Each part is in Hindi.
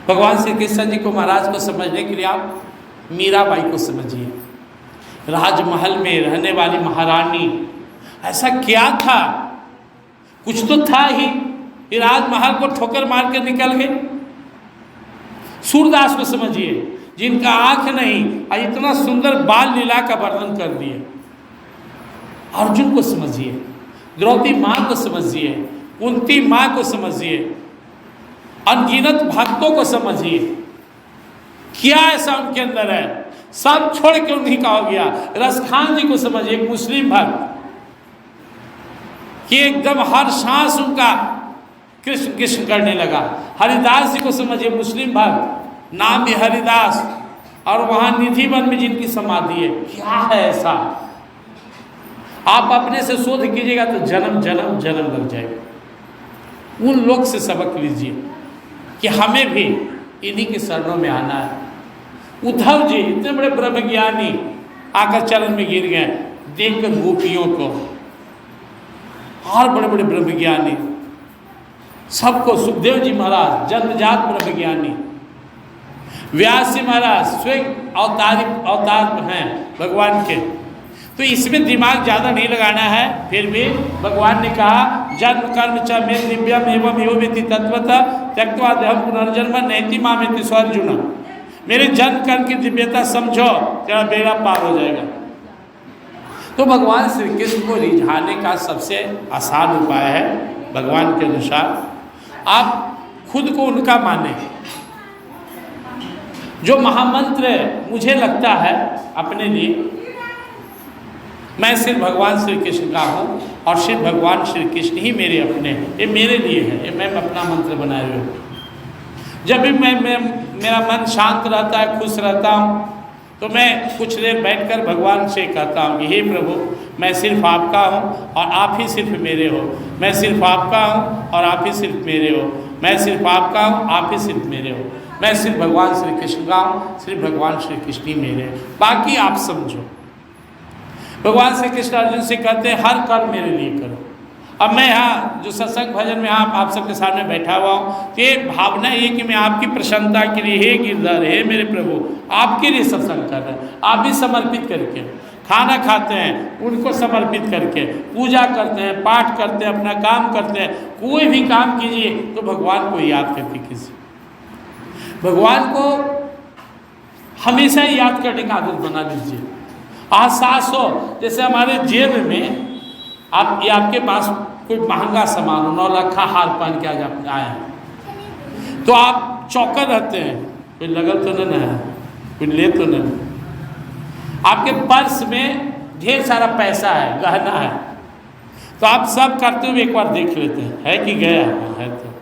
भगवान श्री कृष्ण जी को, महाराज को समझने के लिए आप मीराबाई को समझिए। राजमहल में रहने वाली महारानी, ऐसा क्या था? कुछ तो था ही, ये राजमहल को ठोकर मार कर निकल गए। सूरदास को समझिए, जिनका आंख नहीं और इतना सुंदर बाल लीला का वर्णन कर दिए। अर्जुन को समझिए, द्रौपदी माँ को समझिए, कुंती माँ को समझिए, अनगिनत भक्तों को समझिए। क्या ऐसा उनके अंदर है, सब छोड़ के उन्हीं का हो गया। रसखान जी को समझिए, एक मुस्लिम भक्त कि एकदम हर सांस उनका कृष्ण कृष्ण करने लगा। हरिदास जी को समझिए, मुस्लिम भक्त, नाम भी हरिदास, और वहाँ निधि वन में जिनकी समाधि है। क्या है ऐसा? आप अपने से शोध कीजिएगा तो जन्म जन्म जन्म लग जाएगा। उन लोग से सबक लीजिए कि हमें भी इन्हीं के शरणों में आना है। उद्धव जी इतने बड़े ब्रह्मज्ञानी आकर चरण में गिर गए, देखकर गोपियों को, और बड़े बड़े ब्रह्मज्ञानी सबको, सुखदेव जी महाराज जन्मजात ब्रह्मज्ञानी, व्यास जी महाराज स्वयं अवतार हैं भगवान के। तो इसमें दिमाग ज़्यादा नहीं लगाना है। फिर भी भगवान ने कहा, जन्म कर्म च मे दिव्यम एवं योवेति तत्वतः त्यक्त्वा देहं पुनर्जन्म नैति मामेति स्वार्जुन। मेरे जन्म कर्म की दिव्यता समझो, तेरा बेड़ा पार हो जाएगा। तो भगवान श्री कृष्ण को रिझाने का सबसे आसान उपाय है, भगवान के अनुसार आप खुद को उनका माने। जो महामंत्र मुझे लगता है अपने लिए, मैं सिर्फ भगवान श्री कृष्ण का हूँ और सिर्फ भगवान श्री कृष्ण ही मेरे अपने हैं। ये मेरे लिए है, ये मैं अपना मंत्र बनाए हुए हूँ। जब भी मेरा मन शांत रहता है, खुश रहता हूँ, तो मैं कुछ देर बैठकर भगवान से कहता हूँ कि हे प्रभु, मैं सिर्फ आपका हूँ और आप ही सिर्फ मेरे हो। मैं सिर्फ आपका हूँ और आप ही सिर्फ मेरे हो। मैं सिर्फ आपका हूँ, आप ही सिर्फ मेरे हो। मैं सिर्फ भगवान श्री कृष्ण का हूँ, सिर्फ भगवान श्री कृष्ण ही मेरे हैं, बाकी आप समझो। भगवान श्री कृष्ण अर्जुन से कहते हैं, हर कर्म मेरे लिए करो। अब मैं यहाँ जो सत्संग भजन में आप सबके सामने बैठा हुआ हूँ, तो ये भावना ये कि मैं आपकी प्रसन्नता के लिए, हे गिरधर, हे मेरे प्रभु, आपके लिए सत्संग कर रहे हैं। आप भी समर्पित करके खाना खाते हैं, उनको समर्पित करके पूजा करते हैं, पाठ करते हैं, अपना काम करते हैं। कोई भी काम कीजिए तो भगवान को याद करके कीजिए। भगवान को हमेशा याद करने का आदत बना लीजिए। एहसास हो, जैसे हमारे जेब में आपके पास कोई महंगा सामान हो, 9 लाख का हार पहन के आज आप आए हैं, तो आप चौकन रहते हैं, कोई लगल तो नहीं है, कोई ले तो नहीं। आपके पर्स में ढेर सारा पैसा है, गहना है, तो आप सब करते हुए एक बार देख लेते हैं, है कि गया है। तो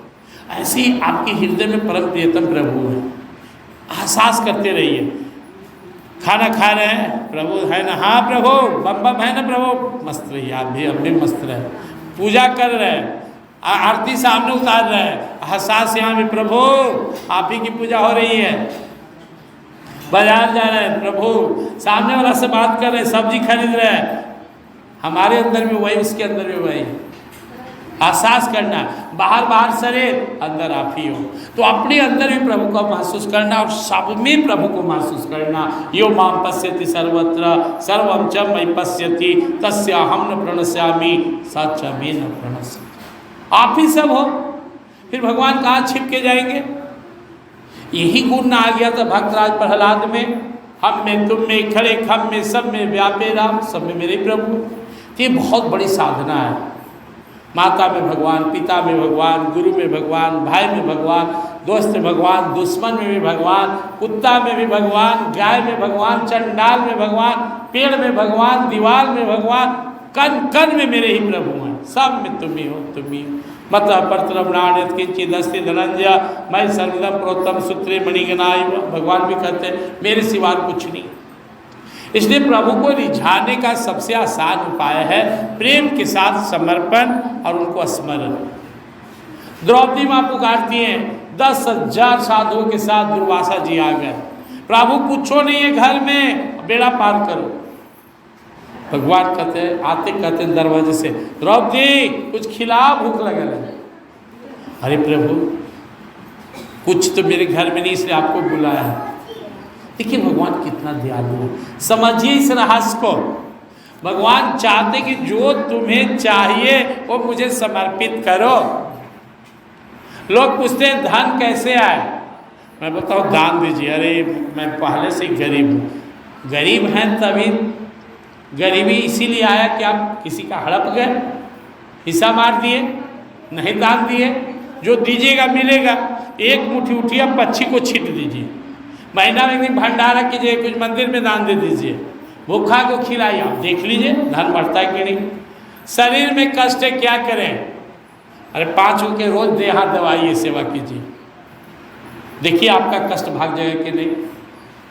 ऐसे ही आपके हृदय में परम प्रियतम प्रभु है, एहसास करते रहिए। खाना खा रहे हैं, प्रभु है ना, हाँ प्रभु, बम बम है ना प्रभु, मस्त रहिए आप भी, अब भी मस्त रहे। पूजा कर रहे हैं, आरती सामने उतार रहे हैं, एहसास यहाँ भी, प्रभु आप ही की पूजा हो रही है। बाजार जा रहे हैं, प्रभु सामने वाला से बात कर रहे हैं, सब्जी खरीद रहे हैं, हमारे अंदर भी वही, उसके अंदर भी वही। एहसास करना, बाहर शरीर, अंदर आप ही हो। तो अपने अंदर भी प्रभु को महसूस करना और सब में प्रभु को महसूस करना। यो माम पश्यति सर्वत्र सर्वं च मयि पश्यति तस्याहं न प्रणश्यामि स च मे न प्रणश्यति। आप ही सब हो, फिर भगवान कहाँ छिप के जाएंगे? यही गुण ना आ गया था भक्तराज प्रहलाद में, हम में, तुम में, खड़े खम में, सब में व्यापे राम, सब में मेरे प्रभु। ये बहुत बड़ी साधना है। माता में भगवान, पिता में भगवान, गुरु में भगवान, भाई में भगवान, दोस्त में भगवान, दुश्मन में भी भगवान, कुत्ता में भी भगवान, गाय में भगवान, चंडाल में भगवान, पेड़ में भगवान, दीवार में भगवान, कण कण में मेरे ही प्रभु हैं। सब में तुम ही हो, तुम ही हो। मत परतरमणान्यत् किंचिदस्ति धनंजय मैं सर्वदम प्रोत्तम सूत्रे मणिगणाय। भगवान भी कहते हैं मेरे सिवा कुछ नहीं। इसलिए प्रभु को रिझाने का सबसे आसान उपाय है प्रेम के साथ समर्पण और उनको स्मरण। द्रौपदी माँ पुकारती हैं, 10,000 साधुओं के साथ दुर्वासा जी आ गए, प्रभु पूछो नहीं है घर में, बेड़ा पार करो। भगवान कहते हैं, आते कहते हैं दरवाजे से, द्रौपदी कुछ खिला, भूख लगल है। अरे प्रभु कुछ तो मेरे घर में नहीं इसलिए आपको बुलाया है। देखिए भगवान कितना दयालु है, समझिए इस रहस्य को। भगवान चाहते कि जो तुम्हें चाहिए वो मुझे समर्पित करो। लोग पूछते हैं धन कैसे आए, मैं बताऊँ दान दीजिए। अरे मैं पहले से ही गरीब हूँ। गरीब हैं तभी, गरीबी इसीलिए आया कि आप किसी का हड़प गए, हिस्सा मार दिए, नहीं दान दिए। जो दीजिएगा मिलेगा। एक मुट्ठी उठिए पक्षी को छीट दीजिए, महीना में एक दिन भंडारा कीजिए, कुछ मंदिर में दान दे दीजिए, भूखा को खिलाइए, आप देख लीजिए धन बढ़ता है कि नहीं। शरीर में कष्ट है क्या करें, अरे 5 रुपये रोज देहा दवाइए, सेवा कीजिए, देखिए आपका कष्ट भाग जाएगा कि नहीं।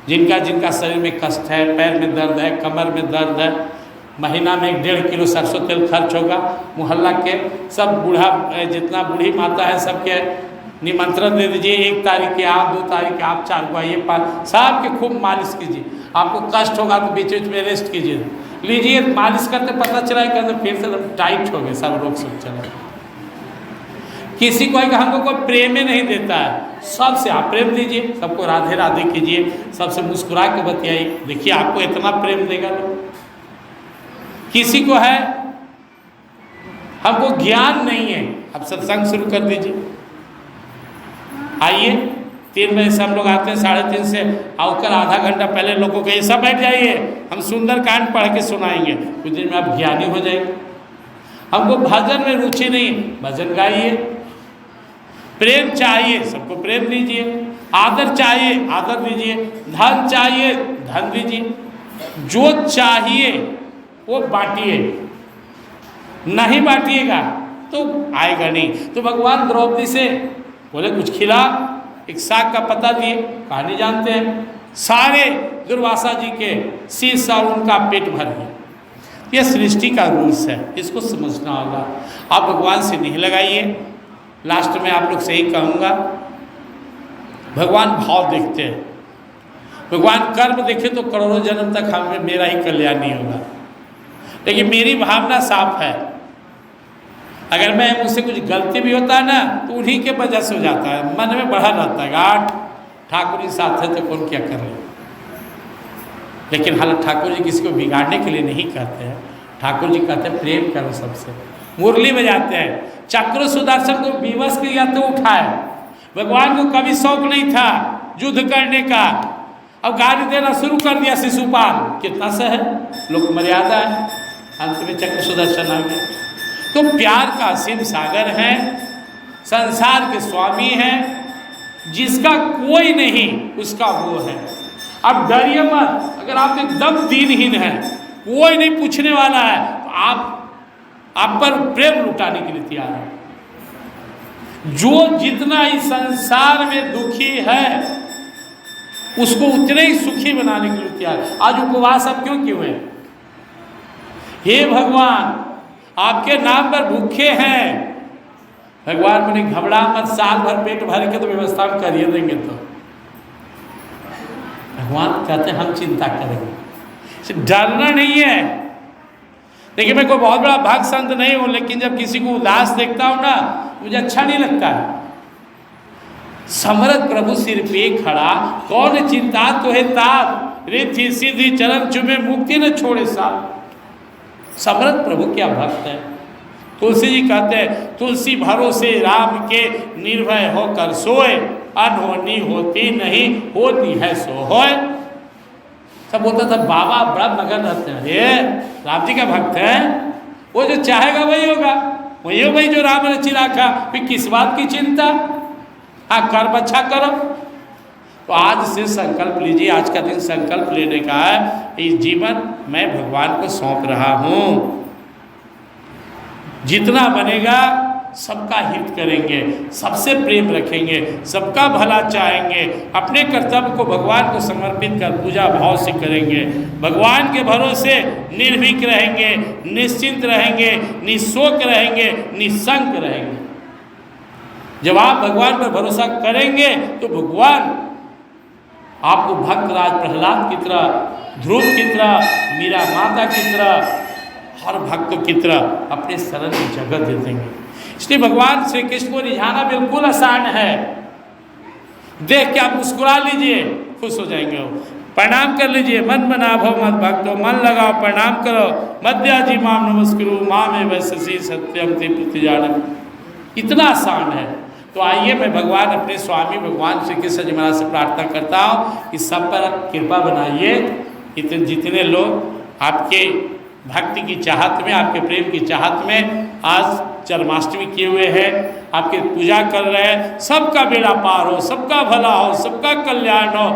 जिनका जिनका शरीर में कष्ट है, पैर में दर्द है, कमर में दर्द है, महीना में 1.5 किलो सरसों तेल खर्च होगा। मोहल्ला के सब बूढ़ा जितना बूढ़ी माता है सबके निमंत्रण दे दीजिए, 1 तारीख के आप, 2 तारीख के आप, 4 को आइए, 5 सबके खूब मालिश कीजिए। आपको कष्ट होगा तो बीच बीच में रेस्ट कीजिए, लीजिए। मालिश करते पता चला कि फिर से एकदम टाइट हो गए, सब रोग सब चला। किसी को हमको कोई प्रेम ही नहीं देता है, सबसे आप प्रेम दीजिए, सबको राधे राधे कीजिए, सबसे मुस्कुरा के बतियाइए, देखिए आपको इतना प्रेम देगा लोग। किसी को है हमको ज्ञान नहीं है, अब सत्संग शुरू कर दीजिए, आइए 3 बजे से हम लोग आते हैं, 3:30 से आकर आधा घंटा पहले लोगों को ये सब बैठ जाइए, हम सुंदरकांड पढ़ के सुनाएंगे, कुछ दिन में आप ज्ञानी हो जाएंगे। हमको भजन में रुचि नहीं, भजन गाइए। प्रेम चाहिए, सबको प्रेम दीजिए। आदर चाहिए, आदर दीजिए। धन चाहिए, धन दीजिए। जो चाहिए वो बांटिए, नहीं बांटिएगा तो आएगा नहीं। तो भगवान द्रौपदी से बोले कुछ खिला, एक साग का पता दिए, कहानी जानते हैं। सारे दुर्वासा जी के शीश और उनका पेट भर गया। यह सृष्टि का रूल्स है, इसको समझना होगा। आप भगवान से नहीं लगाइए। लास्ट में आप लोग से ही कहूँगा, भगवान भाव देखते हैं, भगवान कर्म देखे तो करोड़ों जन्म तक हमें मेरा ही कल्याण नहीं होगा। लेकिन मेरी भावना साफ है, अगर मैं मुझसे कुछ गलती भी होता है ना तो उन्हीं के वजह से हो जाता है, मन में बढ़ा रहता है गाठ, ठाकुर जी साथ है तो कौन क्या कर रहे। लेकिन हालांकि ठाकुर जी किसी को बिगाड़ने के लिए नहीं कहते हैं, ठाकुर जी कहते हैं प्रेम करो सबसे। मुरली बजाते हैं, चक्र सुदर्शन को विवश किया तो उठाए। भगवान को कभी शौक नहीं था युद्ध करने का, अब गाली देना शुरू कर दिया शिशुपाल, कितना सा है लोक मर्यादा है, अंत में चक्र सुदर्शन आ गया। तो प्यार का असीम सागर है, संसार के स्वामी हैं, जिसका कोई नहीं उसका वो है। अब डरिए मत, अगर आप एकदम दीनहीन हैं, कोई नहीं पूछने वाला है, तो आप पर प्रेम लुटाने के लिए तैयार है। जो जितना इस संसार में दुखी है उसको उतने ही सुखी बनाने के लिए तैयार है। आज उपवास आप क्यों हुए? हे भगवान, आपके नाम पर भूखे हैं। भगवान बोले घबरा मत, साल भर पेट भर के तो व्यवस्था करिए देंगे। तो भगवान कहते हैं हम चिंता करेंगे, डरना नहीं है। देखिए मैं कोई बहुत बड़ा भक्त संत नहीं हूँ, लेकिन जब किसी को उदास देखता हूँ ना मुझे अच्छा नहीं लगता है। समर्थ प्रभु सिर पे खड़ा, कौन चिंता तो है ताप, रिद्धि सिद्धि चरण चुमे मुक्ति न छोड़े साथ। समर्थ प्रभु क्या भक्त है। तुलसी जी कहते हैं तुलसी भरोसे राम के निर्भय होकर सोए, अनहोनी होती नहीं होती है सो होए। सब बोलता था बाबा बड़ा मगन रहते हैं, अरे राम जी का भक्त है, वो जो चाहेगा वही होगा, वही हो भाई जो राम ने चिरा रखा, फिर किस बात की चिंता। हाँ कर्म अच्छा करो। तो आज से संकल्प लीजिए, आज का दिन संकल्प लेने का है, इस जीवन मैं भगवान को सौंप रहा हूँ। जितना बनेगा सबका हित करेंगे, सबसे प्रेम रखेंगे, सबका भला चाहेंगे, अपने कर्तव्य को भगवान को समर्पित कर पूजा भाव से करेंगे। भगवान के भरोसे निर्भीक रहेंगे, निश्चिंत रहेंगे, निशोक रहेंगे, निशंक रहेंगे। जब आप भगवान पर भरोसा करेंगे तो भगवान आपको भक्तराज प्रहलाद की तरह, ध्रुव की तरह, मीरा माता की तरह, हर भक्त की तरह अपने शरण की जगह दे देंगे। इसलिए भगवान श्री कृष्ण को रिझाना बिल्कुल आसान है। देख के आप मुस्कुरा लीजिए, खुश हो जाएंगे वो। प्रणाम कर लीजिए, मन बना भव मत भक्तो, मन लगाओ प्रणाम करो। मध्याजी माम नमस्कुरु माम एव शशि सत्यम ते प्रतिजानम। इतना आसान है। तो आइए, मैं भगवान अपने स्वामी भगवान श्री कृष्ण जी महाराज से प्रार्थना करता हूँ कि सब पर कृपा बनाइए। इतने जितने लोग आपके भक्ति की चाहत में, आपके प्रेम की चाहत में आज जन्माष्टमी किए हुए हैं, आपके पूजा कर रहे हैं, सबका बेड़ा पार हो, सबका भला हो, सबका कल्याण हो,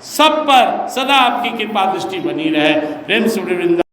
सब पर सदा आपकी कृपा दृष्टि बनी रहे। प्रेम से वृंदा।